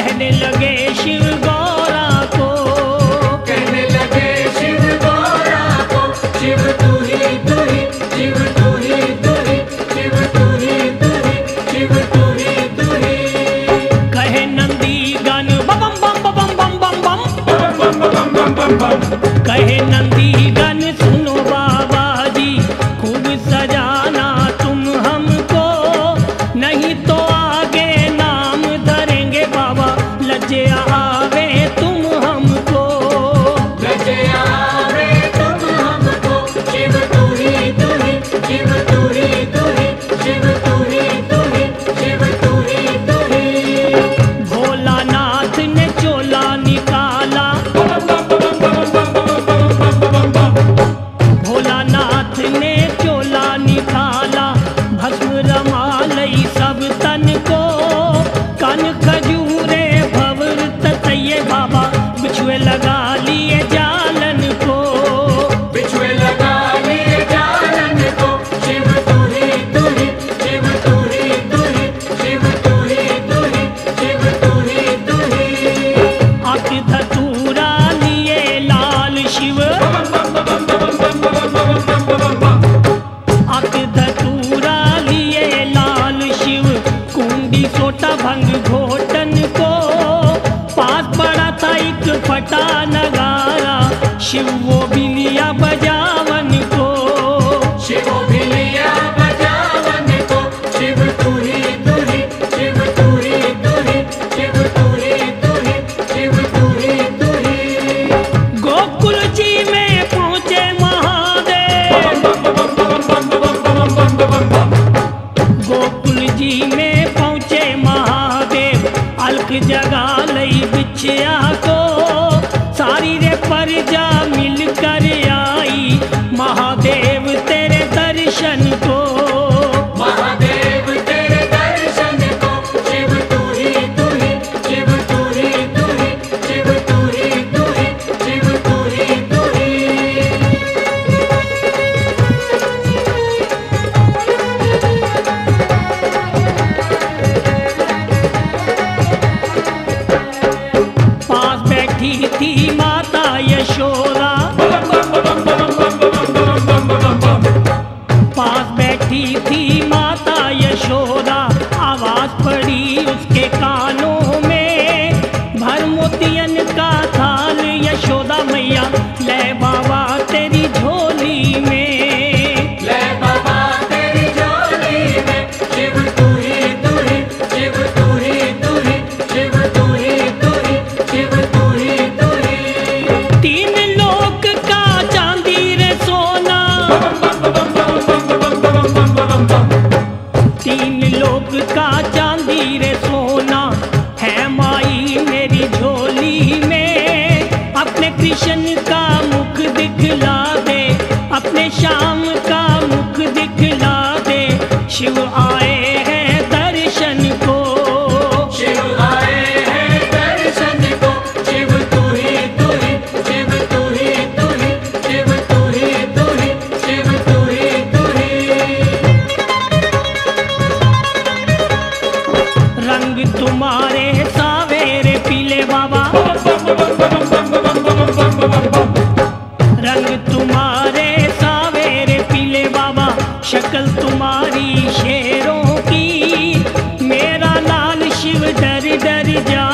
कहने लगे शिव गौरा को, कहने लगे शिव गौरा को, शिव तू ही तू ही, शिव तू ही तू ही, शिव तू ही तू ही, शिव तू ही तू ही। कहे नंदी गन बम बम बम बम बम बम बम, कहे नंदी गन सुनो बाबा जी, खूब सजाना तुम हमको, नहीं तो आगे नाम धरेंगे बाबा, लज्जे आवे तुम हमको, लज्जे आवे तुम हमको, शिव तू ही तू ही, शिव तू ही तू ही, शिव तू ही तू ही, शिव तू ही तू ही। भोलानाथ ने चोला निकाला, भोलानाथ ने चोला निकाला, भस्म रमालई सब तन को, कन खजूरे भवर ततये बाबा, बिछुए लगा लिए जालन को, बिछुए लगा लिए जालन को, शिव तू ही तू ही, शिव तू ही तू ही, शिव तू ही तू ही, शिव तू ही तू ही। अक धतूरा लिए लाल शिव, अक धतूरा लिए लाल शिव, कुंडी सोटा भंग घोटन को, पास पड़ा था एक फटा नगारा, शिव वो भी लिया बजावन को, शिव भी लिया बजावन को, शिव तू ही तू ही, शिव तू ही तू ही, शिव तू ही तू ही, शिव तू ही तू ही। गोकुल जी में पहुंचे महादेव, गोकुल जी में पहुंचे महादेव, अलख जगा लई बिछया को, सारी रे प्रजा मिल कर आई, महादेव तेरे दर्शन को, महादेव तेरे दर्शन को, शिव तू ही तू ही, शिव तू ही तू ही, शिव तू ही तू ही, शिव तू ही तू ही। पास बैठी थी माता यशोदा, पास बैठी थी माता यशोदा, आवाज पड़ी उसके कानों में, भर मोतियन का थाल यशोदा मैया, ले बाबा तेरी झोली में, ले बाबा तेरी झोली में, शिव तू ही तू ही, शिव तू ही तू ही, शिव तू ही तू ही, शिव तू ही तू ही। तीन लोक का चांदी रे सोना, तीन लोक का चांदी रे सोना, है माई मेरी झोली में, अपने कृष्ण का मुख दिखला दे, अपने श्याम का मुख दिखला दे, शिव आए हैं दर्शन को, शिव आए हैं दर्शन को, शिव तू ही तू ही, शिव तू ही तू ही, शिव तू ही तू ही, शिव तू ही तू ही। रंग तुम्हारे सावेरे पीले बाबा, रंग तुम्हारे सावेरे पीले बाबा, शक्ल तुम्हारी शेरों की, मेरा लाल शिव डर डर जा